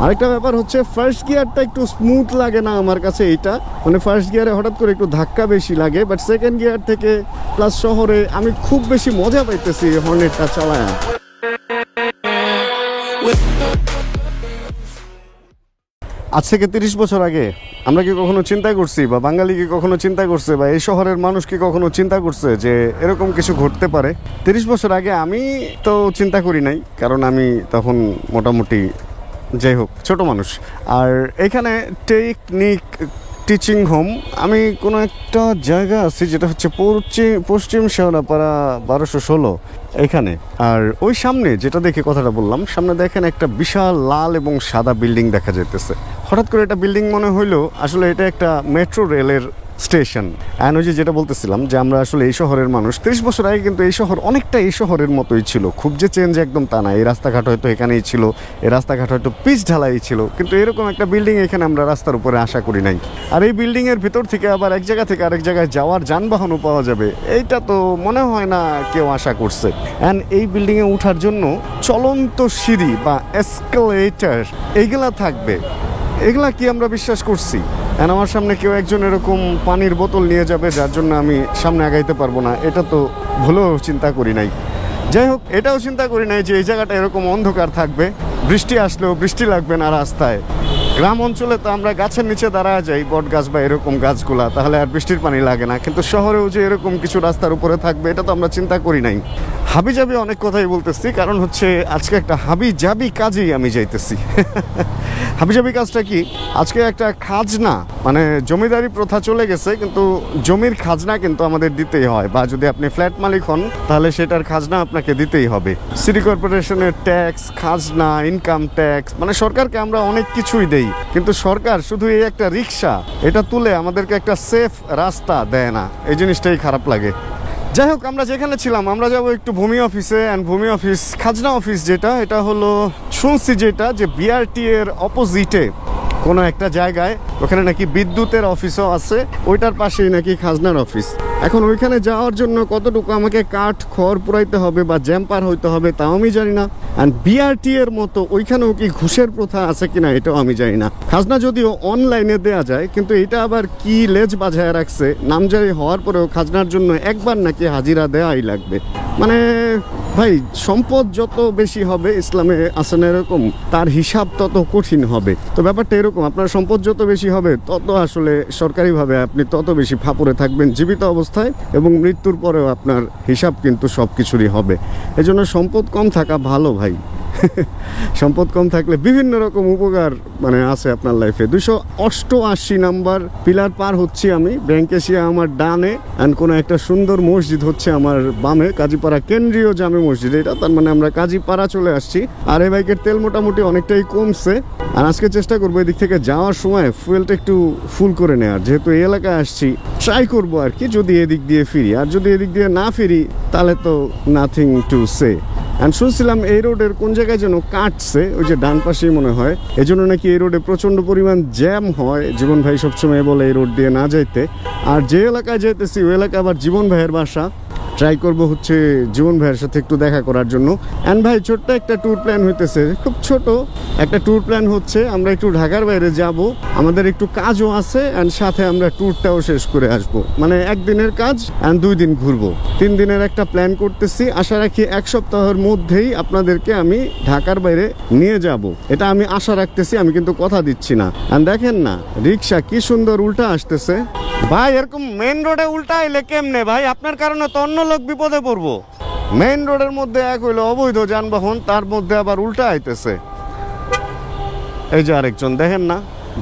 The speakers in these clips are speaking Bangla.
আরেকটা ব্যাপার হচ্ছে ফার্স্ট গিয়ারটা একটু স্মুথ লাগে না আমার কাছে, এইটা মানে ফার্স্ট গিয়ারে হঠাৎ করে একটু ধাক্কা বেশি লাগে, বাট সেকেন্ড গিয়ার থেকে প্লাস শহরে আমি খুব বেশি মজা পাইতেছি হর্নেটটা চালায়। আজ থেকে 30 বছর আগে আমরা কি কখনো চিন্তা করছি, বা বাঙালি কি কখনো চিন্তা করছে, বা এই শহরের মানুষ কি কখনো চিন্তা করছে যে এরকম কিছু ঘটতে পারে? 30 বছর আগে আমি তো চিন্তা করি নাই, কারণ আমি তখন মোটামুটি যাই হোক ছোট মানুষ। আর এখানে টেকনিক টিচিং হোম, আমি কোনো একটা জায়গা আছি যেটা হচ্ছে পশ্চিম শেওড়াপাড়া 1216 এখানে। আর ওই সামনে যেটা দেখে কথাটা বললাম, সামনে দেখেন একটা বিশাল লাল এবং সাদা বিল্ডিং দেখা যাইতেছে। হঠাৎ করে এটা বিল্ডিং মনে হইলো, আসলে এটা একটা মেট্রো রেলের স্টেশন। অ্যান্ড ওই যেটা বলতেছিলাম যে আমরা আসলে এই শহরের মানুষ, 30 বছর আগে কিন্তু এই শহর অনেকটা এই শহরের মতোই ছিল, খুব যে চেঞ্জ একদম তা না। এই রাস্তাঘাট হয়তো এখানেই ছিল, এই রাস্তাঘাট হয়তো পিচ ঢালাই ছিল, কিন্তু এরকম একটা বিল্ডিং এখানে আমরা রাস্তার উপরে আশা করি নাই। আর এই বিল্ডিংয়ের ভিতর থেকে আবার এক জায়গা থেকে আরেক জায়গায় যাওয়ার যানবাহনও পাওয়া যাবে, এইটা তো মনে হয় না কেউ আশা করছে। অ্যান্ড এই বিল্ডিংয়ে ওঠার জন্য চলন্ত সিঁড়ি বা এসকেলেটর এইগুলা থাকবে, এগুলা কি আমরা বিশ্বাস করছি? আর আমার সামনে কেউ একজন এরকম পানির বোতল নিয়ে যাবে যার জন্য আমি সামনে আগাইতে পারবো না, এটা তো ভুলেও চিন্তা করি নাই। যাই হোক, এটাও চিন্তা করি নাই যে এই জায়গাটা এরকম অন্ধকার থাকবে, বৃষ্টি আসলেও বৃষ্টি লাগবে না রাস্তায়। গ্রাম অঞ্চলে তো আমরা গাছের নিচে দাঁড়ায় যাই, বট গাছ বা এরকম গাছগুলা, তাহলে আর বৃষ্টির পানি লাগে না, কিন্তু শহরেও যে এরকম কিছু রাস্তার উপরে থাকবে এটা তো আমরা চিন্তা করি নাই। হাবিজাবি অনেক কথাই বলতেছি, কারণ হচ্ছে আজকে একটা হাবিজাবি কাজেই আমি যাইতেছি। হাবিজাবি কাজটা কি? আজকে একটা খাজনা, মানে জমিদারি প্রথা চলে গেছে, কিন্তু জমির খাজনা কিন্তু আমাদের দিতেই হয়, বা যদি আপনি ফ্ল্যাট মালিক হন তাহলে সেটার খাজনা আপনাকে দিতেই হবে। সিটি কর্পোরেশনের ট্যাক্স, খাজনা, ইনকাম ট্যাক্স, মানে সরকারকে আমরা অনেক কিছুই দেই, কিন্তু সরকার শুধু এই একটা রিক্সা এটা তুলে আমাদেরকে একটা সেফ রাস্তা দেয় না, এই জিনিসটাই খারাপ লাগে। যাই হোক, আমরা যেখানে ছিলাম আমরা যাবো একটু ভূমি অফিসে। অ্যান্ড ভূমি অফিস, খাজনা অফিস যেটা, এটা হলো শুনছি যেটা যে বিআরটি এর অপোজিটে কোনো একটা জায়গায়, ওখানে নাকি বিদ্যুতের অফিসও আছে, ওইটার পাশেই নাকি খাজনার অফিস। এখন ওইখানে যাওয়ার জন্য কতটুকু আমাকে কাঠ খড় পুরাইতে হবে বা জ্যাম পার হইতে হবে তাও আমি জানি না। অ্যান্ড বিআরটি এর মতো ওইখানেও কি ঘুষের প্রথা আছে কিনা এটাও আমি জানি না। খাজনা যদিও অনলাইনে দেয়া যায়, কিন্তু এটা আবার কি লেজ বাজায় রাখছে, নামজারি হওয়ার পরেও খাজনার জন্য একবার নাকি হাজিরা দেওয়াই লাগবে। মানে ভাই, সম্পদ যত বেশি হবে, ইসলামে আছে না এরকম, তার হিসাব তত কঠিন হবে। তো ব্যাপারটা এরকম, আপনার সম্পদ যত বেশি হবে তত আসলে সরকারিভাবে আপনি তত বেশি ফাপড়ে থাকবেন জীবিত অবস্থায়, এবং মৃত্যুর পরেও আপনার হিসাব কিন্তু সব কিছুরই হবে। এজন্য সম্পদ কম থাকা ভালো ভাই। সম্পদ কম থাকলে বিভিন্ন রকম উপকার মানে আছে আপনার লাইফে। 288 নাম্বার পিলার পার হচ্ছি আমি, ব্যাংক এশিয়া আমার ডানে, অ্যান্ড কোনো একটা সুন্দর মসজিদ হচ্ছে আমার বামে, কাজীপাড়া কেন্দ্রীয় জামে মসজিদ এটা, তার মানে আমরা কাজীপাড়া চলে আসছি। আর এই বাইকের তেল মোটামুটি অনেকটাই কমছে, আর আজকে চেষ্টা করবো এদিক থেকে যাওয়ার সময় ফুয়েলটা একটু ফুল করে নেওয়ার, যেহেতু এই এলাকায় আসছি ট্রাই করবো আর কি, যদি এদিক দিয়ে ফিরি। আর যদি এদিক দিয়ে না ফিরি তাহলে তো নাথিং টু সে। অ্যান্ড শুনছিলাম এই রোডের কোন জায়গায় যেন কাটছে, ওই যে ডান পাশেই মনে হয়, এজন্য নাকি এই রোডে প্রচণ্ড পরিমাণ জ্যাম হয়। জীবন ভাই সবসময় বলে এই রোড দিয়ে না যাইতে, আর যে এলাকায় যাইতেছি ওই এলাকা আবার জীবন ভাইয়ের বাসা। ট্রাই করবো হচ্ছে জীবন ভাইয়ের সাথে একটু দেখা করার জন্য। অ্যান্ড ভাই, ছোট্ট একটা ট্যুর প্ল্যান হইতেছে, খুব ছোট একটা ট্যুর প্ল্যান হচ্ছে। আমরা একটু ঢাকার বাইরে যাব, আমাদের একটু কাজও আছে, অ্যান্ড সাথে আমরা ট্যুরটাও শেষ করে আসব। মানে একদিনের কাজ অ্যান্ড 2 দিন ঘুরবো, 3 দিনের একটা প্ল্যান করতেছি। আশা রাখি 1 সপ্তাহের মধ্যেই আপনাদেরকে আমি ঢাকার বাইরে নিয়ে যাব, এটা আমি আশা রাখতেছি, আমি কিন্তু কথা দিচ্ছি না। অ্যান্ড দেখেন না, রিক্সা কি সুন্দর উল্টা আসতেছে। ভাই, এরকম মেন রোডে উল্টা এলে কেমনে ভাই? আপনার কারণে তো অন্য লোক বিপদে পড়বো। মেন রোডের মধ্যে এক হইলো অবৈধ যানবাহন, তার মধ্যে আবার উল্টা আইতেছে। এই যে আরেকজন দেখেন না,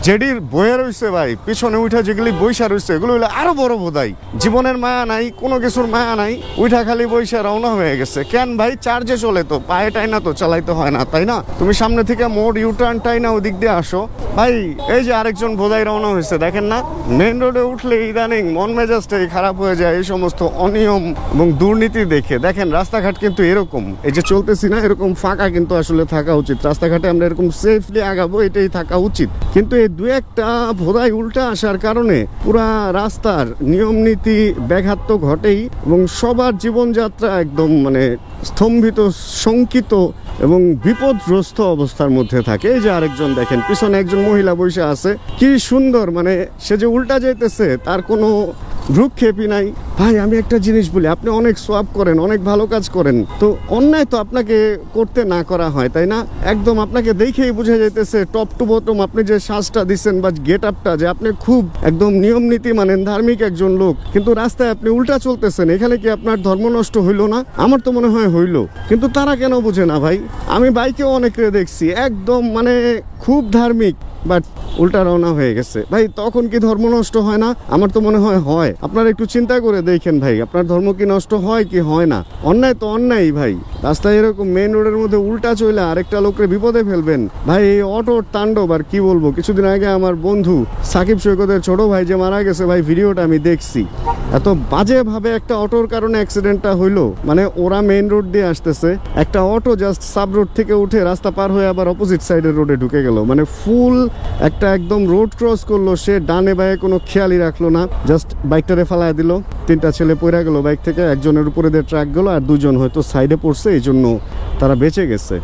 জেডির বয়ে রয়েছে ভাই, পিছনে উঠা যেগুলি বৈশা রয়েছে এগুলো হলো আরো বড় বোধাই। জীবনের মায়া নাই, কোনো কিছুর মায়া নাই, উঠা খালি বৈশা রওনা হয়ে গেছে। কেন ভাই? চার্জে চলে তো, পায়ে টাইনা তো চালাইতে হয় না, তাই না? তুমি সামনে থেকে মোড় ইউটার্ন টাইনা ওদিক দিয়ে আসো ভাই। এই যে আরেকজন বোধাই রওনা হয়েছে, দেখেন না? মেন রোডে উঠলে ইদানিং মন মেজাজটাই খারাপ হয়ে যায় এই সমস্ত অনিয়ম এবং দুর্নীতি দেখে। দেখেন রাস্তাঘাট কিন্তু এরকম, এই যে চলতেছি না, এরকম ফাঁকা কিন্তু আসলে থাকা উচিত। রাস্তাঘাটে আমরা এরকম সেফলি আগাবো, এটাই থাকা উচিত। কিন্তু এই দু একটা ভোদাই উল্টা আসার কারণে পুরা রাস্তার নিয়ম নীতি ব্যাঘাত তো ঘটেই, এবং সবার জীবনযাত্রা একদম মানে স্তম্ভিত, শঙ্কিত এবং বিপদগ্রস্ত অবস্থার মধ্যে থাকে। এই যে আরেকজন দেখেন, পিছনে একজন মহিলা বসে আছে, কি সুন্দর, মানে সে যে উল্টা যাইতেছে তার কোনো ভ্রুক্ষেপই নাই। ভাই আমি একটা জিনিস বলি, আপনি অনেক সোয়াব করেন, অনেক ভালো কাজ করেন, তো অন্যায় তো আপনাকে করতে না করা হয়, তাই না? একদম আপনাকে দেখেই বোঝা যাইতেছে টপ টু বটম আপনি যে সাজটা দিচ্ছেন বা গেট আপটা, যে আপনি খুব একদম নিয়ম নীতি মানেন, ধার্মিক একজন লোক, কিন্তু রাস্তায় আপনি উল্টা চলতেছেন। এখানে কি আপনার ধর্ম নষ্ট হইলো না? আমার তো মনে হয় হইলো, কিন্তু তারা কেন বোঝে না ভাই? আমি বাইকেও অনেকে দেখছি একদম মানে খুব ধার্মিক, বাট উল্টা রওনা হয়ে গেছে। ভাই তখন কি ধর্ম নষ্ট হয় না? আমার তো মনে হয় হয়। আপনারা একটু চিন্তা করে দেখেন ভাই, আপনার ধর্ম কি নষ্ট হয় কি হয় না? অন্যায় তো অন্যায় ভাই। রাস্তায় এরকম মেইন রোডের মধ্যে উল্টা চলে আরেকটা লোককে বিপদে ফেলবেন ভাই, এই অটোর তাণ্ডব আর কি বলবো। কিছুদিন আগে আমার বন্ধু সাকিব সৈকতের ছোট ভাই যে মারা গেছে ভাই, ভিডিওটা আমি দেখছি। এত বাজেভাবে একটা অটোর কারণে অ্যাক্সিডেন্টটা হইলো, মানে ওরা মেইন রোড দিয়ে আসতেছে, একটা অটো জাস্ট সাব রোড থেকে উঠে রাস্তা পার হয়ে আবার অপোজিট সাইডের রোডে ঢুকে গেল। মানে ফুল একটা একদম রোড ক্রস করলো, সে ডানে বায়ে কোনো খেয়ালই রাখলো না, জাস্ট বাইকটারে ফালায় দিল। 3টা ছেলে পড়ে গেল বাইক থেকে, একজনের উপরে দিয়ে ট্রাক গেল আর 2জন হয়তো সাইডে পড়ছে, এই জন্য তারা বেঁচে গেছে।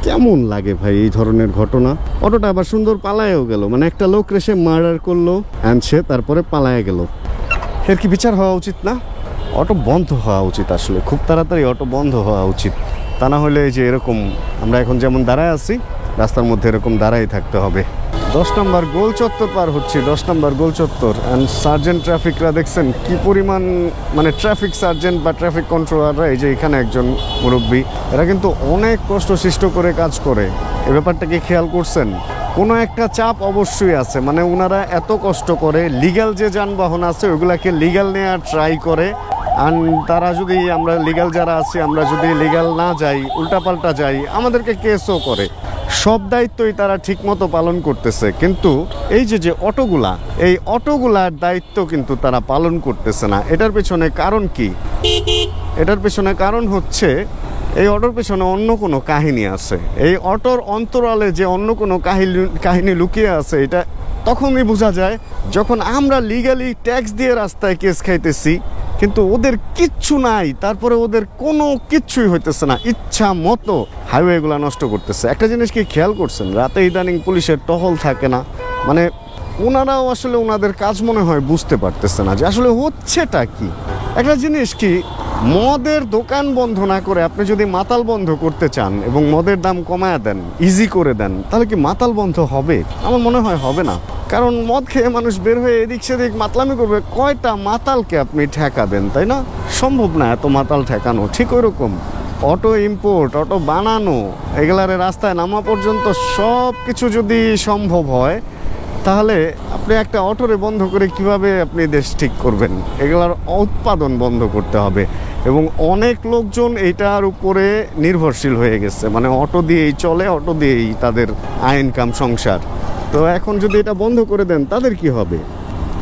কেমন লাগে ভাই এই ধরনের ঘটনা? অটোটা আবার সুন্দর পালায়েও গেল, মানে একটা লোক রেসে মার্ডার করলো অ্যান্ড সে তারপরে পালায়ে গেল। এর কি বিচার হওয়া উচিত না? অটো বন্ধ হওয়া উচিত, আসলে খুব তাড়াতাড়ি অটো বন্ধ হওয়া উচিত। তা না হলে যে এরকম আমরা এখন যেমন দাঁড়ায় আছি, রাস্তার মধ্যে এরকম দাঁড়াই থাকতে হবে। 10 নম্বর গোল চত্বর পার হচ্ছে, 10 নম্বর গোল চত্বর। অ্যান্ড সার্জেন্ট ট্রাফিকরা দেখছেন কি পরিমাণ, মানে ট্রাফিক সার্জেন্ট বা ট্রাফিক কন্ট্রোলাররা, এই যে এখানে একজন মুরব্বী, এরা কিন্তু অনেক কষ্ট সৃষ্ট করে কাজ করে। এ ব্যাপারটা কি খেয়াল করছেন? কোনো একটা চাপ অবশ্যই আছে, মানে ওনারা এত কষ্ট করে, লিগ্যাল যে যানবাহন আছে ওইগুলাকে লিগ্যাল নেওয়ার ট্রাই করে। আর তারা যদি, আমরা লিগ্যাল যারা আছি, আমরা যদি লিগ্যাল না যাই, উল্টাপাল্টা যাই, আমাদেরকে কেসও করে। সব দায়িত্বই তারা ঠিকমতো পালন করতেছে, কিন্তু এই যে অটোগুলা, এই অটোগুলার দায়িত্ব কিন্তু তারা পালন করতেছে না। এটার পেছনে কারণ কি? এটার পেছনে কারণ হচ্ছে এই অটোর পেছনে অন্য কোনো কাহিনী আছে। এই অটোর অন্তরালে যে অন্য কোনো কাহিনী লুকিয়ে আছে, এটা তখনই বোঝা যায় যখন আমরা লিগ্যালি ট্যাক্স দিয়ে রাস্তায় কেস খাইতেছি, কিন্তু ওদের কিচ্ছু নাই, তারপরে ওদের কোনো কিচ্ছুই হইতেছে না, ইচ্ছা মতো হাইওয়েগুলো নষ্ট করতেছে। একটা জিনিস কি খেয়াল করছেন? রাতে ইদানিং পুলিশের টহল থাকে না, মানে ওনারাও আসলে ওনাদের কাজ মনে হয় বুঝতে পারতেছে না যে আসলে হচ্ছেটা কি। একটা জিনিস কি, মদের দোকান বন্ধ না করে আপনি যদি মাতাল বন্ধ করতে চান এবং মদের দাম কমায় দেন, ইজি করে দেন, তাহলে কি মাতাল বন্ধ হবে? আমার মনে হয় হবে না। কারণ মদ খেয়ে মানুষ বের হয়ে এদিক সেদিক মাতলামি করবে, কয়টা মাতালকে আপনি ঠেকাবেন, তাই না? সম্ভব না এত মাতাল ঠেকানো। ঠিক ওইরকম অটো ইম্পোর্ট, অটো বানানো, এগুলারে রাস্তায় নামা পর্যন্ত সব কিছু যদি সম্ভব হয়, তাহলে আপনি একটা অটোরে বন্ধ করে কিভাবে আপনি দেশ ঠিক করবেন? এগুলার উৎপাদন বন্ধ করতে হবে। এবং অনেক লোকজন এইটার উপরে নির্ভরশীল হয়ে গেছে, মানে অটো দিয়েই চলে, অটো দিয়েই তাদের আয় ইনকাম, সংসার। তো এখন যদি এটা বন্ধ করে দেন তাদের কি হবে?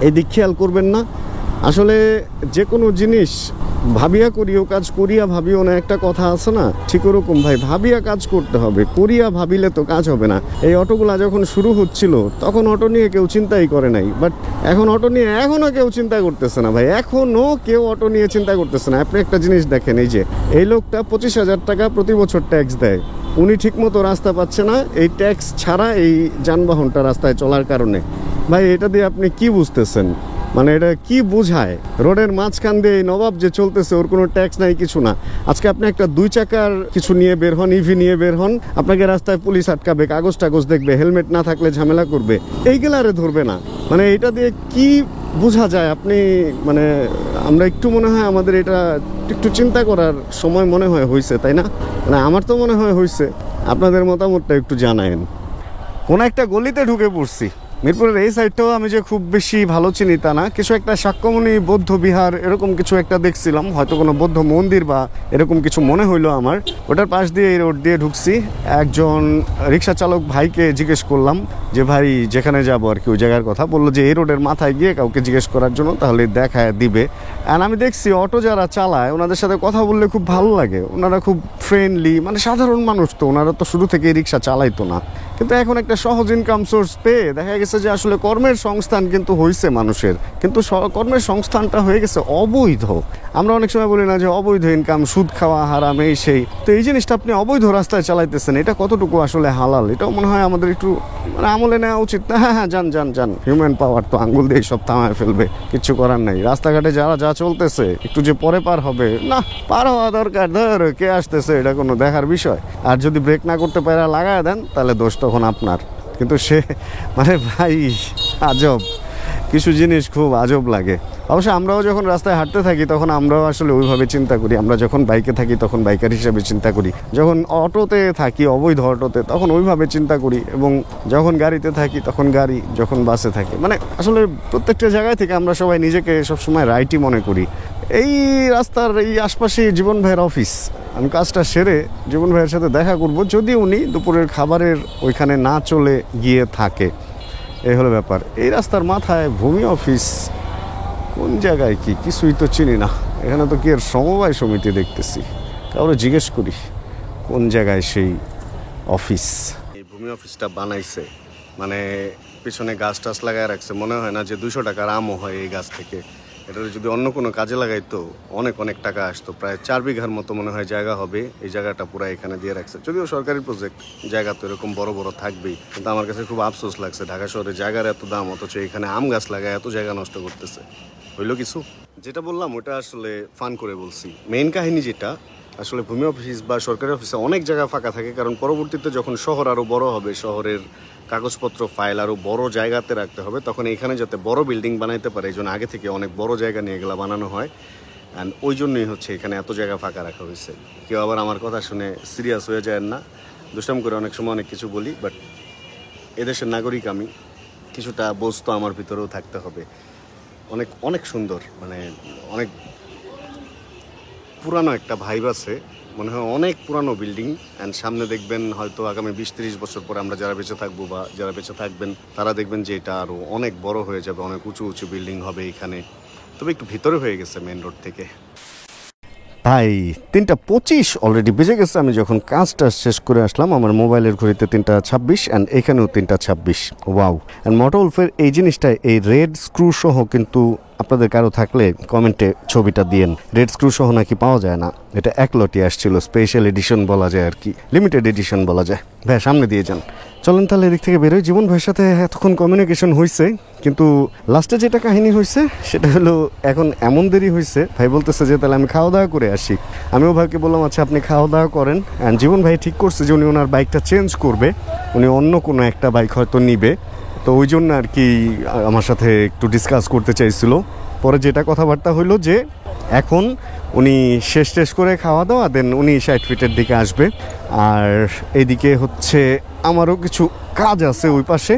এই দিক খেয়াল করবেন না? আসলে যে কোনো জিনিস ভাবিয়া করিও কাজ, করিয়া ভাবিও না, একটা কথা আছে না? ঠিক ওরকম ভাই, ভাবিয়া কাজ করতে হবে, করিয়া ভাবিলে তো কাজ হবে না। এই অটোগুলা যখন শুরু হচ্ছিল তখন অটো নিয়ে কেউ চিন্তাই করে নাই, বাট এখন অটো নিয়ে এখনও কেউ চিন্তা করতেছে না ভাই, এখনও কেউ অটো নিয়ে চিন্তা করতেছে না। আপনি একটা জিনিস দেখেন, এই যে এই লোকটা 25,000 টাকা প্রতি বছর ট্যাক্স দেয়, উনি ঠিকমতো রাস্তা পাচ্ছে না, এই ট্যাক্স ছাড়া এই যানবাহনটা রাস্তায় চলার কারণে। ভাই এটা দিয়ে আপনি কি বুঝতেছেন? মানে এটা কি বোঝায়? রোডের মাঝখান দিয়ে এই নবাব যে চলতেছে, ওর কোনো ট্যাক্স নাই, কিছু না। আজকে আপনি একটা 2 চাকার কিছু নিয়ে বের হন, ইভি নিয়ে বের হন, আপনাকে রাস্তায় পুলিশ আটকাবে, কাগজ টাগজ দেখবে, হেলমেট না থাকলে ঝামেলা করবে, এইগুলারে ধরবে না। মানে এটা দিয়ে কি বোঝা যায় আপনি? মানে আমরা একটু মনে হয় আমাদের এটা একটু চিন্তা করার সময় মনে হয় হয়েছে, তাই না? মানে আমার তো মনে হয় হয়েছে। আপনাদের মতামতটা একটু জানায়েন। কোন একটা গলিতে ঢুকে পড়ছি, মিরপুরের এই সাইডটাও আমি যে খুব বেশি ভালো চিনি তা না, কিছু একটা শাক্যমণি বৌদ্ধ বিহার এরকম কিছু একটা দেখছিলাম, হয়তো কোনো বৌদ্ধ মন্দির বা এরকম কিছু মনে হইলো আমার। ওটার পাশ দিয়ে এই রোড দিয়ে ঢুকছি। একজন রিক্সা চালক ভাইকে জিজ্ঞেস করলাম যে ভাই যেখানে যাবো আর কি ওই জায়গার কথা, বললো যে এই রোডের মাথায় গিয়ে কাউকে জিজ্ঞেস করার জন্য, তাহলে দেখায় দিবে। অ্যান্ড আমি দেখছি অটো যারা চালায় ওনাদের সাথে কথা বললে খুব ভালো লাগে, ওনারা খুব ফ্রেন্ডলি, মানে সাধারণ মানুষ তো, ওনারা তো শুরু থেকে রিক্সা চালাইতো না, কিন্তু এখন একটা সহজ ইনকাম সোর্স পেয়ে দেখা গেছে যে আসলে কর্মের সংস্থান কিন্তু হয়েছে মানুষের, কিন্তু কর্মের সংস্থানটা হয়ে গেছে অবৈধ। আমরা অনেক সময় বলি না যে অবৈধ ইনকাম, সুদ খাওয়া হারাম, এই সেই। তো এই জিনিসটা আপনি অবৈধ রাস্তায় চালাইতেছেন, এটা কতটুকু আসলে হালাল, এটাও মনে হয় আমাদের একটু মানে আমলে নেওয়া উচিত না? হ্যাঁ হ্যাঁ, যান যান যান, হিউম্যান পাওয়ার তো আঙ্গুল দিয়ে সব থামায় ফেলবে, কিচ্ছু করার নাই। রাস্তাঘাটে যারা যা চলতেছে একটু যে পরে পার হবে না, পার হওয়া দরকার, ধর কে আসতেছে এটা কোনো দেখার বিষয়। আর যদি ব্রেক না করতে পারে লাগায় দেন, তাহলে দোষ তখন আপনার। কিন্তু সে মানে ভাই আজব কিছু জিনিস, খুব আজব লাগে। অবশ্য আমরাও যখন রাস্তায় হাঁটতে থাকি তখন আমরাও আসলে ওইভাবে চিন্তা করি। আমরা যখন বাইকে থাকি তখন বাইকার হিসেবে চিন্তা করি, যখন অটোতে থাকি অবৈধ অটোতে তখন ওইভাবে চিন্তা করি, এবং যখন গাড়িতে থাকি তখন গাড়ি, যখন বাসে থাকি, মানে আসলে প্রত্যেকটা জায়গায় থেকে আমরা সবাই নিজেকে সবসময় রাইটই মনে করি। এই রাস্তার এই আশপাশে জীবন ভাইয়ের অফিস, আমি কাজটা সেরে জীবন ভাইয়ের সাথে দেখা করব, যদি উনি দুপুরের খাবারের ওইখানে না চলে গিয়ে থাকে। এই হলো ব্যাপার। এই রাস্তার মাথায় ভূমি অফিস কোন জায়গায়, কি কিছুই তো চিনি না। এখানে তো কি এর সমবায় সমিতি দেখতেছি, কাউরে জিজ্ঞেস করি কোন জায়গায় সেই অফিস। এই ভূমি অফিসটা বানাইছে মানে পিছনে গাছ টাছ লাগায় রাখছে, মনে হয় না যে 200 টাকার আমও হয় এই গাছ থেকে। এটা যদি অন্য কোনো কাজে লাগাইতো অনেক অনেক টাকা আসতো। প্রায় 4 বিঘার মতো মনে হয় জায়গা হবে, এই জায়গাটা পুরো এখানে দিয়ে রাখছে। যদিও সরকারি প্রজেক্ট, জায়গা তো এরকম বড় বড় থাকবেই, কিন্তু আমার কাছে খুব আফসোস লাগছে ঢাকা শহরে জায়গার এত দাম, অথচ এখানে আম গাছ লাগায় এত জায়গা নষ্ট করতেছে। হইলো কিছু? যেটা বললাম ওটা আসলে ফান করে বলছি। মেইন কাহিনী যেটা, আসলে ভূমি অফিস বা সরকারি অফিসে অনেক জায়গা ফাঁকা থাকে, কারণ পরবর্তীতে যখন শহর আরও বড় হবে, শহরের কাগজপত্র ফাইল আরও বড় জায়গাতে রাখতে হবে, তখন এখানে যাতে বড় বিল্ডিং বানাইতে পারে এই জন্য আগে থেকে অনেক বড় জায়গা নিয়ে এগুলো বানানো হয়। অ্যান্ড ওই জন্যই হচ্ছে এখানে এত জায়গা ফাঁকা রাখা হয়েছে। কেউ আবার আমার কথা শুনে সিরিয়াস হয়ে যায় না, দুষ্টাম করে অনেক সময় অনেক কিছু বলি, বাট এদেশের নাগরিক আমি, কিছুটা বোঝ তো আমার ভিতরেও থাকতে হবে। অনেক অনেক সুন্দর, মানে অনেক পুরানো একটা ভাইব আছে, মনে হয় অনেক পুরানো বিল্ডিং। অ্যান্ড সামনে দেখবেন হয়তো আগামী 20-30 বছর পরে আমরা যারা বেঁচে থাকবো বা যারা বেঁচে থাকবেন তারা দেখবেন যে এটা আরও অনেক বড় হয়ে যাবে, অনেক উঁচু উঁচু বিল্ডিং হবে এখানে। তবে একটু ভিতরে হয়ে গেছে মেন রোড থেকে। ভাই 3:25 অলরেডি বেজে গেছে। আমি যখন কাজটা শেষ করে আসলাম আমার মোবাইলের ঘড়িতে 3:26, অ্যান্ড এখানেও 3:26। ওয়াও! অ্যান্ড মোটরউলফের এই জিনিসটা, এই রেড স্ক্রু সহ, কিন্তু আপনাদের কারো থাকলে কমেন্টে ছবিটা দিয়েন। রেড স্ক্রু সহ নাকি পাওয়া যায় না, এটা এক লটই আসছিল, স্পেশাল এডিশন বলা যায় আর কি, লিমিটেড এডিশন বলা যায়। ভাই সামনে দিয়ে যান, চলেন তাহলে এদিক থেকে বেরোয়। জীবন ভাইয়ের সাথে এতক্ষণ কমিউনিকেশন হয়েছে, কিন্তু লাস্টে যেটা কাহিনী হয়েছে সেটা হলো এখন এমন দেরি হয়েছে, ভাই বলতেছে যে তাহলে আমি খাওয়া দাওয়া করে আসি। আমিও ভাইকে বললাম আচ্ছা আপনি খাওয়া দাওয়া করেন। অ্যান্ড জীবন ভাই ঠিক করছে যে উনি ওনার বাইকটা চেঞ্জ করবে, উনি অন্য কোনো একটা বাইক হয়তো নিবে। তো ওই জন্য আর কি আমার সাথে একটু ডিসকাস করতে চাইছিল। পরে যেটা কথাবার্তা হইলো যে এখন উনি শেষ করে খাওয়া দাওয়া, দেন উনি 60 ফিটের দিকে আসবে। আর এইদিকে হচ্ছে আমারও কিছু কাজ আছে ওই পাশে,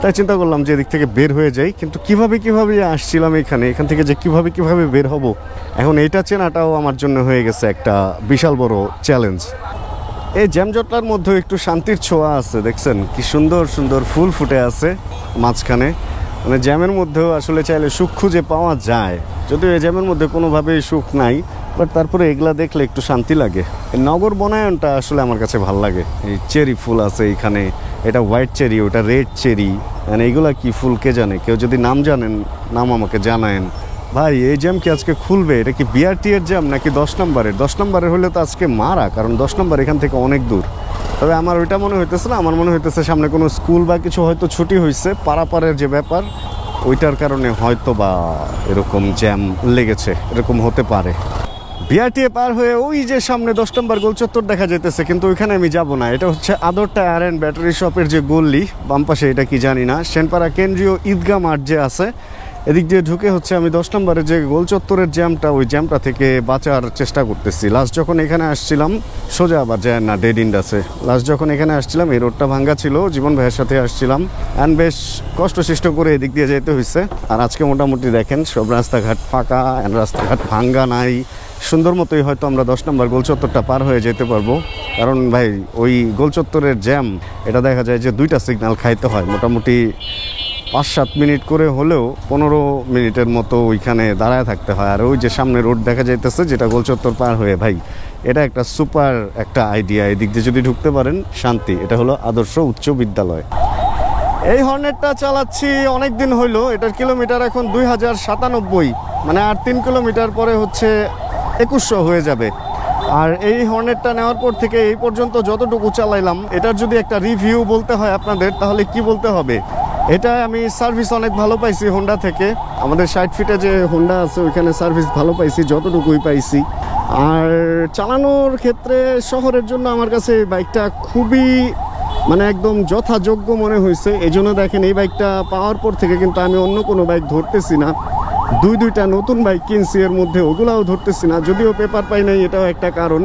তাই চিন্তা করলাম যে এদিক থেকে বের হয়ে যাই। কিন্তু কিভাবে আসছিলাম এখান থেকে যে কিভাবে বের হব, এখন এইটা চেনাটাও আমার জন্য হয়ে গেছে একটা বিশাল বড় চ্যালেঞ্জ। এই জ্যামজটটার মধ্যে একটু শান্তির ছোঁয়া আছে, দেখছেন কি সুন্দর সুন্দর ফুল ফুটে আছে মাঝখানে। মানে জ্যামের মধ্যেও আসলে চাইলে সুখ খুঁজে পাওয়া যায়, যদিও এই জ্যামের মধ্যে কোনোভাবেই সুখ নাই, বাট তারপরে এগুলা দেখলে একটু শান্তি লাগে। এই নগর বনায়নটা আসলে আমার কাছে ভাল লাগে। এই চেরি ফুল আছে এইখানে, এটা হোয়াইট চেরি, ওটা রেড চেরি, মানে এইগুলা কি ফুল কে জানে, কেউ যদি নাম জানেন নাম আমাকে জানায়েন। ভাই এই জ্যাম কি আজকে খুলবে? এটা কি বিআরটি এর জ্যাম নাকি 10 নম্বরের? 10 নম্বরের হলে তো আজকে মারা, কারণ 10 নম্বর এখান থেকে অনেক দূর। তবে আমার ওইটা মনে হইতেছে না, আমার মনে হইতেছে সামনে কোনো স্কুল বা কিছু হয়তো ছুটি হয়েছে, পারাপারের যে ব্যাপার ওইটার কারণে হয়তো বা এরকম জ্যাম লেগেছে, এরকম হতে পারে। বিআরটিএ পার হয়ে ওই যে সামনে 10 নম্বর গোল চত্বর দেখা যাইতেছে, কিন্তু ওইখানে আমি যাব না। এটা হচ্ছে আদর টায়ার অ্যান্ড ব্যাটারি শপের যে গল্লি বাম পাশে, এটা কি জানি না, সেনপাড়া কেন্দ্রীয় ঈদগাহ মাঠ যে আছে, এদিক দিয়ে ঢুকে হচ্ছে আমি 10 নম্বরের যে গোল চত্বরের জ্যামটা, ওই জ্যামটা থেকে বাঁচার চেষ্টা করতেছি। লাস্ট যখন এখানে আসছিলাম, সোজা আবার যায় না, ডেড এন্ড আছে। লাস্ট যখন এখানে আসছিলাম এই রোডটা ভাঙ্গা ছিল, জীবন ভাইয়ের সাথে আসছিলাম, অ্যান্ড বেশ কষ্টসৃষ্ট করে এদিক দিয়ে যেতে হয়েছে। আর আজকে মোটামুটি দেখেন সব রাস্তাঘাট ফাঁকা, অ্যান্ড রাস্তাঘাট ভাঙ্গা নাই, সুন্দর মতোই হয়তো আমরা 10 নম্বর গোল চত্বরটা পার হয়ে যেতে পারবো। কারণ ভাই ওই গোল চত্বরের জ্যাম, এটা দেখা যায় যে 2টা সিগন্যাল খাইতে হয়, মোটামুটি 5-7 মিনিট করে হলেও 15 মিনিটের মতো ওইখানে দাঁড়ায় থাকতে হয়। আর ওই যে সামনে রোড দেখা যাইতেছে যেটা গোল চত্বর পার হয়ে, ভাই এটা একটা সুপার একটা আইডিয়া। এদিক দিয়ে যদি ঢুকতে পারেন শান্তি। এটা হলো আদর্শ উচ্চ বিদ্যালয়। এই হর্নেটটা চালাচ্ছি অনেক দিন হইলো। এটার কিলোমিটার এখন 2097, মানে আর 3 কিলোমিটার পরে হচ্ছে 2100 হয়ে যাবে। আর এই হর্নেটটা নেওয়ার পর থেকে এই পর্যন্ত যতটুকু চালাইলাম, এটার যদি একটা রিভিউ বলতে হয় আপনাদের, তাহলে কি বলতে হবে? এটা আমি সার্ভিস অনেক ভালো পাইছি হোন্ডা থেকে। আমাদের 60 ফিটে যে হোন্ডা আছে ওইখানে সার্ভিস ভালো পাইছি, যতটুকুই পাইছি। আর চালানোর ক্ষেত্রে শহরের জন্য আমার কাছে এই বাইকটা খুবই মানে একদম যথাযোগ্য মনে হয়েছে। এই জন্য দেখেন এই বাইকটা পাওয়ার পর থেকে কিন্তু আমি অন্য কোনো বাইক ধরতেছি না। দুইটা নতুন বাইক কিনছি, এর মধ্যে ওগুলাও ধরতেছি না, যদিও পেপার পাই নাই, এটাও একটা কারণ।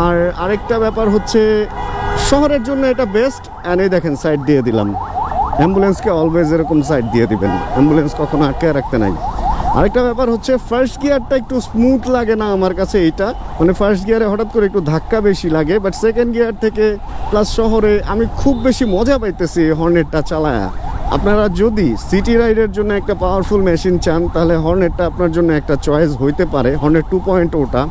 আর আরেকটা ব্যাপার হচ্ছে শহরের জন্য এটা বেস্ট। অ্যান্ড এই দেখেন সাইড দিয়ে দিলাম। অ্যাম্বুলেন্সকে অলওয়েজ এরকম সাইড দিয়ে দিবেন, অ্যাম্বুলেন্স কখনো আটকে রাখতে নাই। আরেকটা ব্যাপার হচ্ছে ফার্স্ট গিয়ারটা একটু স্মুথ লাগে না আমার কাছে। এইটা মানে ফার্স্ট গিয়ারে হঠাৎ করে একটু ধাক্কা বেশি লাগে, বাট সেকেন্ড গিয়ার থেকে প্লাস শহরে আমি খুব বেশি মজা পাইতেছি এই হর্নেটটা চালায়া। আপনারা যদি সিটি রাইডের জন্য একটা পাওয়ারফুল মেশিন চান, তাহলে হর্নেটটা আপনার জন্য একটা চয়েস হইতে পারে। হর্নেট 2.0টা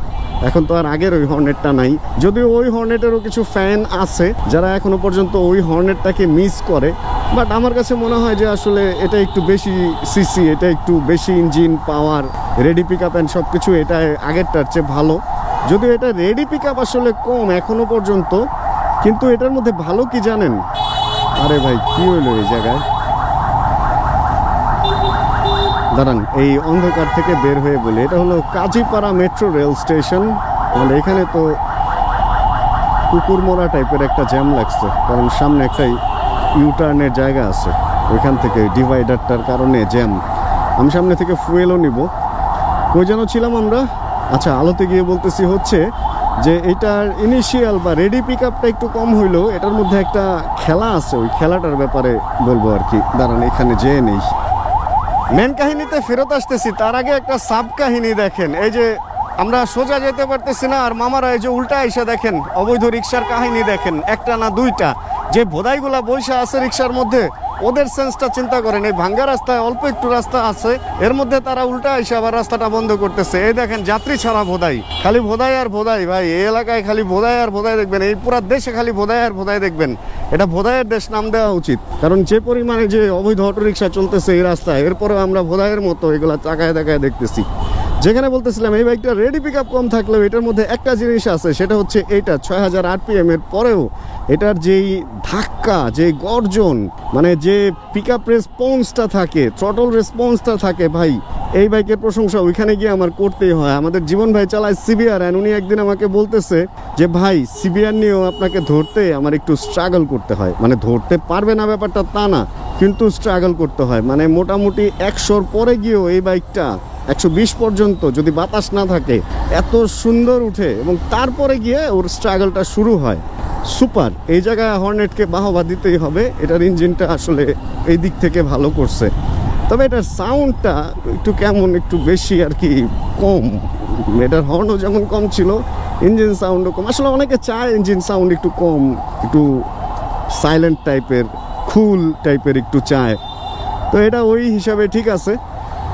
এখন তো আর আগের ওই হর্নেটটা নাই, যদিও ওই হর্নেটেরও কিছু ফ্যান আছে যারা এখনো পর্যন্ত ওই হর্নেটটাকে মিস করে। বাট আমার কাছে মনে হয় যে আসলে এটা একটু বেশি সিসি, এটা একটু বেশি engine power, ready pick up and সব কিছু এটা আগেরটার চেয়ে ভালো। যদিও এটা রেডি পিক আপ আসলে কম এখনো পর্যন্ত, কিন্তু এটার মধ্যে ভালো কি জানেন? আরে ভাই কি হইলো এই জায়গায়? দাঁড়ান, এই অন্ধকার থেকে বের হয়ে বলি, এটা হলো কাজীপাড়া মেট্রো রেল স্টেশন। মানে এখানে তো কুকুরমোড়া টাইপের একটা জ্যাম লাগছে, কারণ সামনে একটা ইউটার্নের জায়গা আছে, ওইখান থেকে ডিভাইডারটার কারণে জ্যাম। আমি সামনে থেকে ফুয়েলও নিব। কই যেন ছিলাম আমরা? আচ্ছা, আলোতে গিয়ে বলতেছি হচ্ছে যে এটার ইনিশিয়াল বা রেডি পিক আপটা একটু কম হইলেও এটার মধ্যে একটা খেলা আছে, ওই খেলাটার ব্যাপারে বলবো আর কি। দাঁড়ান, এখানে যেয়ে নেই। মেন কাহিনীতে ফেরত আসতেছি, তার আগে একটা সাব কাহিনী দেখেন। এই যে আমরা সোজা যেতে পারতেছি না, আর মামারা এই যে উল্টা এসে দেখেন অবৈধ রিক্সার কাহিনী দেখেন, একটা না দুইটা। যে ভোদাইগুলা বৈশা আছে রিক্সার মধ্যে, ওদের সেন্সটা চিন্তা করেন। এই ভাঙ্গা রাস্তায় অল্প একটু রাস্তা আছে, এর মধ্যে তারা উল্টা এসে আবার রাস্তাটা বন্ধ করতেছে। এই দেখেন যাত্রী ছাড়া ভোদাই, খালি ভোদাই আর ভোদাই। ভাই এই এলাকায় খালি ভোদাই আর ভোদাই দেখবেন, এই পুরা দেশে খালি ভোদাই আর ভোদাই দেখবেন। এটা ভোদাইয়ের দেশ নাম দেওয়া উচিত, কারণ যে পরিমাণে যে অবৈধ অটো রিক্সা চলতেছে এই রাস্তায়, এরপরেও আমরা ভোদাইয়ের মতো এগুলা তাকায় তাকায় দেখতেছি। যেখানে বলতেছিলাম এই বাইকটা রেডি পিক আপ কম থাকলেও এটার মধ্যে একটা জিনিস আছে, সেটা হচ্ছে এইটা 6000 RPM এর পরেও এটার যেই ধাক্কা, যে গর্জন, মানে যে পিক আপ রেসপন্সটা থাকে, থ্রটল রেসপন্সটা থাকে, ভাই এই বাইকের প্রশংসা ওইখানে গিয়ে আমার করতেই হয়। আমাদের জীবন ভাই চালায় সিবিআর, অ্যান্ড উনি একদিন আমাকে বলতেছে যে ভাই সিবিআর নিয়েও আপনাকে ধরতে আমার একটু স্ট্রাগল করতে হয়। মানে ধরতে পারবে না ব্যাপারটা তা না, কিন্তু স্ট্রাগল করতে হয়। মানে মোটামুটি 100-র পরে গিয়েও এই বাইকটা 120 পর্যন্ত যদি বাতাস না থাকে এত সুন্দর উঠে, এবং তারপরে গিয়ে ওর স্ট্রাগলটা শুরু হয়। সুপার। এই জায়গায় হর্নেটকে বাহবা দিতেই হবে, এটার ইঞ্জিনটা আসলে এই দিক থেকে ভালো করছে। তবে এটার সাউন্ডটা একটু কেমন, একটু বেশি আর কি কম। এটার হর্নও যেমন কম ছিল, ইঞ্জিন সাউন্ডও কম। আসলে অনেকে চায় ইঞ্জিন সাউন্ড একটু কম, একটু সাইলেন্ট টাইপের, কুল টাইপের একটু চায়। তো এটা ওই হিসাবে ঠিক আছে।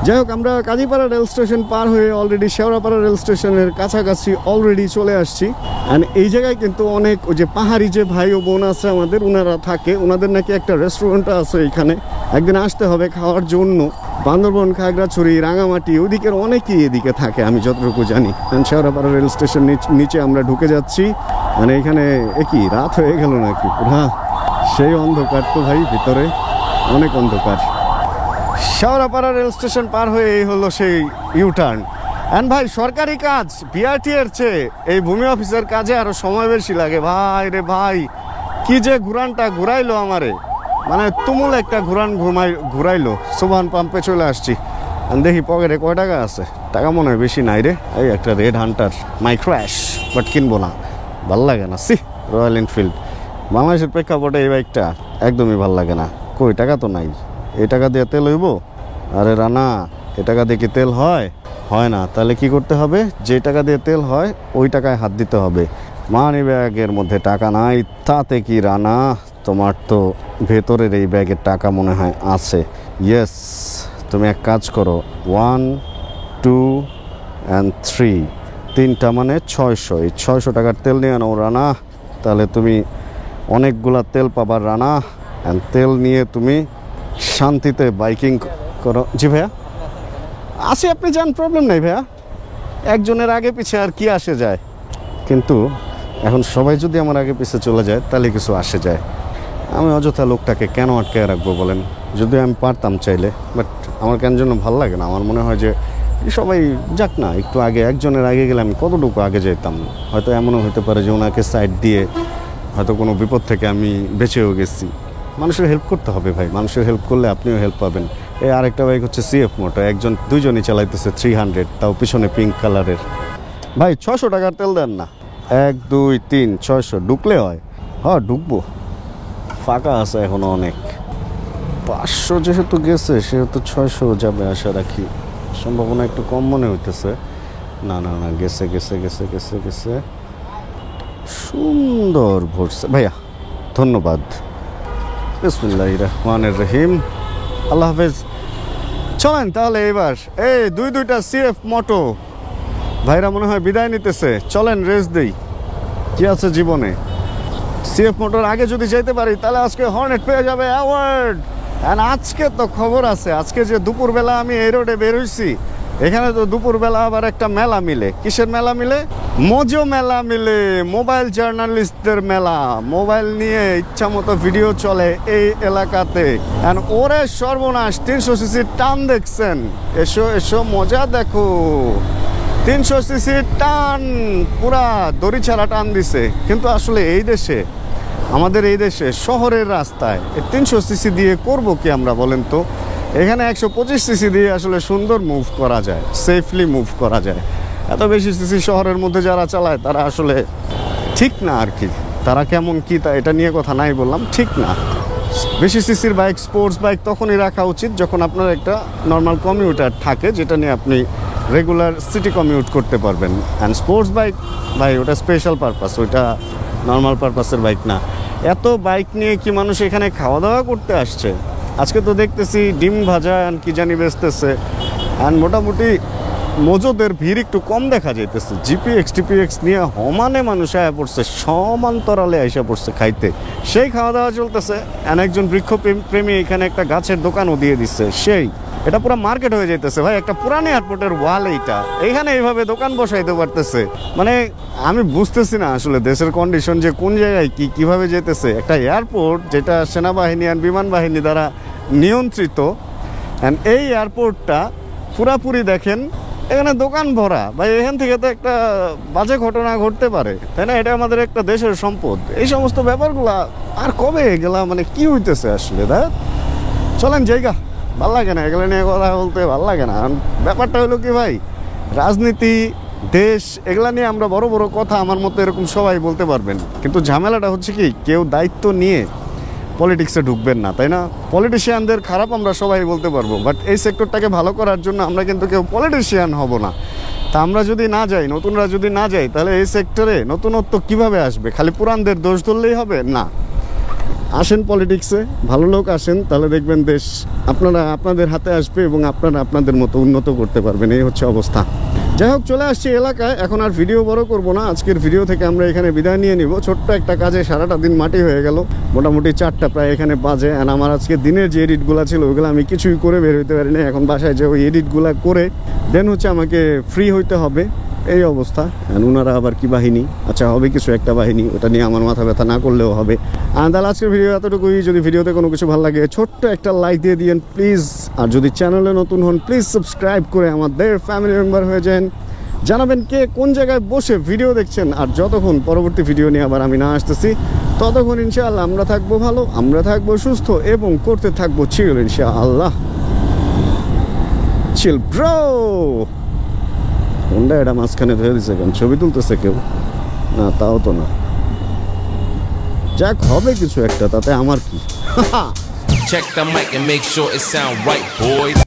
যাই হোক, আমরা কাজীপাড়া রেল স্টেশন পার হয়ে অলরেডি শেওড়াপাড়া রেল স্টেশনের কাছাকাছি অলরেডি চলে আসছি। অ্যান্ড এই জায়গায় কিন্তু অনেক ওই যে পাহাড়ি যে ভাই ও বোন আছে আমাদের, ওনারা থাকে, ওনাদের নাকি একটা রেস্টুরেন্টও আছে এখানে। একদিন আসতে হবে খাওয়ার জন্য। বান্দরবন, খাগড়াছড়ি, রাঙামাটি ওইদিকের অনেকেই এদিকে থাকে আমি যতটুকু জানি। শেওড়াপাড়া রেল স্টেশন নিচে আমরা ঢুকে যাচ্ছি। মানে এখানে একই রাত হয়ে গেল নাকি পুরা? সেই অন্ধকার তো ভাই, ভিতরে অনেক অন্ধকার। শেওড়াপাড়া রেল স্টেশন পার হয়ে এই হলো সেই ইউটার্ন। অ্যান্ড ভাই সরকারি কাজ বিআরটি এর চেয়ে এই ভূমি অফিসের কাজে আরো সময় বেশি লাগে ভাই রে ভাই। কি যে ঘুরানটা ঘুরাইলো আমারে, মানে তুমুল একটা ঘুরাইলো। সুবহান পাম্পে চলে আসছি, দেখি পকেটে কয় টাকা আছে। টাকা মনে হয় বেশি নাই রে। এই একটা রেড হান্টার মাইক্র্যাশ, বাট কিনবো না, ভাল লাগে না। Royal Enfield. বাংলাদেশের প্রেক্ষাপটে এই বাইকটা একদমই ভাল লাগে না। কই টাকা তো নাই, এই টাকা দিয়ে তেল হইব? আরে রানা, এ টাকা দিয়ে কি তেল হয়? হয় না। তাহলে কি করতে হবে? যে টাকা দিয়ে তেল হয় ওই টাকায় হাত দিতে হবে। মানি ব্যাগের মধ্যে টাকা নাই, তাতে কি রানা? তোমার তো ভেতরের এই ব্যাগের টাকা মনে হয় আছে। ইয়েস, তুমি এক কাজ করো, 1, 2 and 3 3টা মানে 600, এই 600 টাকার তেল নিয়ে নাও রানা, তাহলে তুমি অনেকগুলা তেল পাবার রানা। অ্যান্ড তেল নিয়ে তুমি শান্তিতে বাইকিং করো। জি ভাইয়া আসে, আপনি যান, প্রবলেম নেই ভাইয়া, একজনের আগে পিছে আর কি আসে যায়। কিন্তু এখন সবাই যদি আমার আগে পিছে চলে যায় তাহলে কিছু আসে যায়। আমি অযথা লোকটাকে কেন আটকে রাখবো বলেন, যদি আমি পারতাম চাইলে, বাট আমার কেন জন্য ভালো লাগে না। আমার মনে হয় যে সবাই যাক না, একটু আগে, একজনের আগে গেলে আমি কতটুকু আগে যেতাম। হয়তো এমনও হতে পারে যে ওনাকে সাইড দিয়ে হয়তো কোনো বিপদ থেকে আমি বেঁচেও গেছি। মানুষের হেল্প করতে হবে ভাই, মানুষের হেল্প করলে আপনিও হেল্প পাবেন। এই আরেকটা বাইক হচ্ছে CF মোটো, দুইজনই চালাইতেছে 300, তাও পিছনে পিঙ্ক কালারের। ভাই 600 টাকার তেল দেন না। 1 2 3 600 ঢুকলে হয়? হ্যাঁ ঢুকবো, ফাঁকা আছে এখনো অনেক। 500 যেহেতু গেছে সেহেতু 600 যাবে আশা রাখি। সম্ভাবনা একটু কম মনে হইতেছে। না না না, গেছে গেছে গেছে গেছে গেছে, সুন্দর ভরছে ভাইয়া, ধন্যবাদ। বিসমিল্লাহির রহমানির রহিম, আল্লাহ হাফেজ। চলেন তাহলে এবার এই দুইটা CF মোটো ভাইরা মনে হয় বিদায় নিতেছে, চলেন রেস দেই, কি আছে জীবনে। CF মোটর আগে যদি যেতে পারি তাহলে আজকে হর্নেট পেয়ে যাবে অ্যাওয়ার্ড। অ্যান্ড আজকে তো খবর আছে, আজকে যে দুপুরবেলা আমি এই রোডে বের হইছি, এখানে তো দুপুরবেলা আবার একটা মেলা মিলে। কিসের মেলা মিলে? মজো মেলা মিলে, মোবাইল জার্নালিস্টদের মেলা। মোবাইল নিয়ে ইচ্ছা মতো ভিডিও চলে এই এলাকাতে। অ্যান্ড ওরে সর্বনাশ, 300 সিসির টান দেখছেন? এসো এসো মজা দেখো, 300 সিসির টান, পুরা দড়ি ছাড়া টান দিছে। কিন্তু আসলে এই দেশে, আমাদের এই দেশে শহরের রাস্তায় 300 সিসি দিয়ে করব কি আমরা বলেন তো? এখানে 125 সিসি দিয়ে আসলে সুন্দর মুভ করা যায়, সেফলি মুভ করা যায়। এত বেশি সিসি শহরের মধ্যে যারা চালায় তারা আসলে ঠিক না আর কি। তারা কেমন কি তা এটা নিয়ে কথা নাই বললাম, ঠিক না। বেশি সিসির বাইক, স্পোর্টস বাইক তখনই রাখা উচিত যখন আপনার একটা নর্মাল কমিউটার থাকে, যেটা নিয়ে আপনি রেগুলার সিটি কমিউট করতে পারবেন। অ্যান্ড স্পোর্টস বাইক ভাই ওটা স্পেশাল পারপাস, ওইটা নর্মাল পারপাসের বাইক না। এত বাইক নিয়ে কি মানুষ এখানে খাওয়া দাওয়া করতে আসছে? আজকে তো দেখতেছি ডিম ভাজা কি জানি বেচতেছে। অ্যান্ড মোটামুটি মজুদের ভিড় একটু কম দেখা যাইতেছে। GPX নিয়ে সমানে মানুষ আয়া পড়ছে, সমান্তরালে আইসা পড়ছে খাইতে, সেই খাওয়া দাওয়া চলতেছে। একজন বৃক্ষপ্রেমী এখানে একটা গাছের দোকানও দিয়ে দিচ্ছে, সেই এটা পুরো মার্কেট হয়ে যাইতেছে ভাই, একটা পুরানি এয়ারপোর্টের ওয়াল এইটা, এইখানে এইভাবে দোকান বসাইতে পারতেছে। মানে আমি বুঝতেছি না আসলে দেশের কন্ডিশন যে কোন জায়গায় কিভাবে যেতেছে। একটা এয়ারপোর্ট যেটা সেনাবাহিনী আর বিমান বাহিনী দ্বারা নিয়ন্ত্রিত, অ্যান্ড এই এয়ারপোর্টটা পুরাপুরি দেখেন এখানে দোকান ভরা ভাই। এখান থেকে তো একটা বাজে ঘটনা ঘটতে পারে, তাই না? এটা আমাদের একটা দেশের সম্পদ। এই সমস্ত ব্যাপারগুলা আর কবে গেলা, মানে কি হইতেছে আসলে? চলেন জায়গা, ভাল লাগে না এগুলো নিয়ে কথা বলতে, ভাল লাগে না। ব্যাপারটা হলো কি ভাই, রাজনীতি, দেশ, এগুলা নিয়ে আমরা বড় বড় কথা আমার মতো এরকম সবাই বলতে পারবেন, কিন্তু ঝামেলাটা হচ্ছে কি, কেউ দায়িত্ব নিয়ে পলিটিক্সে ঢুকবেন না, তাই না? পলিটিশিয়ানদের খারাপ আমরা সবাই বলতে পারবো, বাট এই সেক্টরটাকে ভালো করার জন্য আমরা কিন্তু কেউ পলিটিশিয়ান হব না। তা আমরা যদি না যাই, নতুনরা যদি না যাই, তাহলে এই সেক্টরে নতুনত্ব কিভাবে আসবে? খালি পুরানদের দোষ ধরলেই হবে না। আসেন পলিটিক্সে, ভালো লোক আসেন, তাহলে দেখবেন দেশ আপনাদের হাতে আসবে এবং আপনারা আপনাদের মতো উন্নত করতে পারবেন। এই হচ্ছে অবস্থা। যাই হোক, চলে আসছি এলাকায়, এখন আর ভিডিও বড় করব না। আজকের ভিডিও থেকে আমরা এখানে বিদায় নিয়ে নিব। ছোট্ট একটা কাজে সারাটা দিন মাটি হয়ে গেল, মোটামুটি 4টা প্রায় এখানে বাজে। অ্যান্ড আমার আজকে দিনের যে এডিটগুলো ছিল ওইগুলো আমি কিছুই করে বের হইতে পারি না। এখন বাসায় যে ওই এডিটগুলো করে দেন হচ্ছে আমাকে ফ্রি হইতে হবে, এই অবস্থা। ওনারা আবার কি বাহিনী, আচ্ছা হবে কিছু একটা বাহিনী, ওটা নিয়ে আমার মাথা ব্যথা না করলেও হবে। তাহলে আজকের ভিডিও এতটুকুই। যদি ভিডিওতে কোনো কিছু ভালো লাগে ছোট্ট একটা লাইক দিয়ে দিয়েন প্লিজ। আর যদি চ্যানেলে নতুন হন প্লিজ সাবস্ক্রাইব করে আমাদের ফ্যামিলি মেম্বার হয়ে যান। জানাবেন কে কোন জায়গায় বসে ভিডিও দেখছেন। আর যতক্ষণ পরবর্তী ভিডিও নিয়ে আবার আমি না আসতেছি, ততক্ষণ ইনশাআল্লাহ আমরা থাকবো ভালো, আমরা থাকবো সুস্থ এবং করতে থাকবো চিল ইনশাআল্লাহ। Chill bro. কোনটা এটা মাঝখানে ধরে দিছে কেন? ছবি তুলতেছে কেউ? না তাও তো না। যাক, হবে কিছু একটা, তাতে আমার কি? Check the mic and make sure it sound right, boys.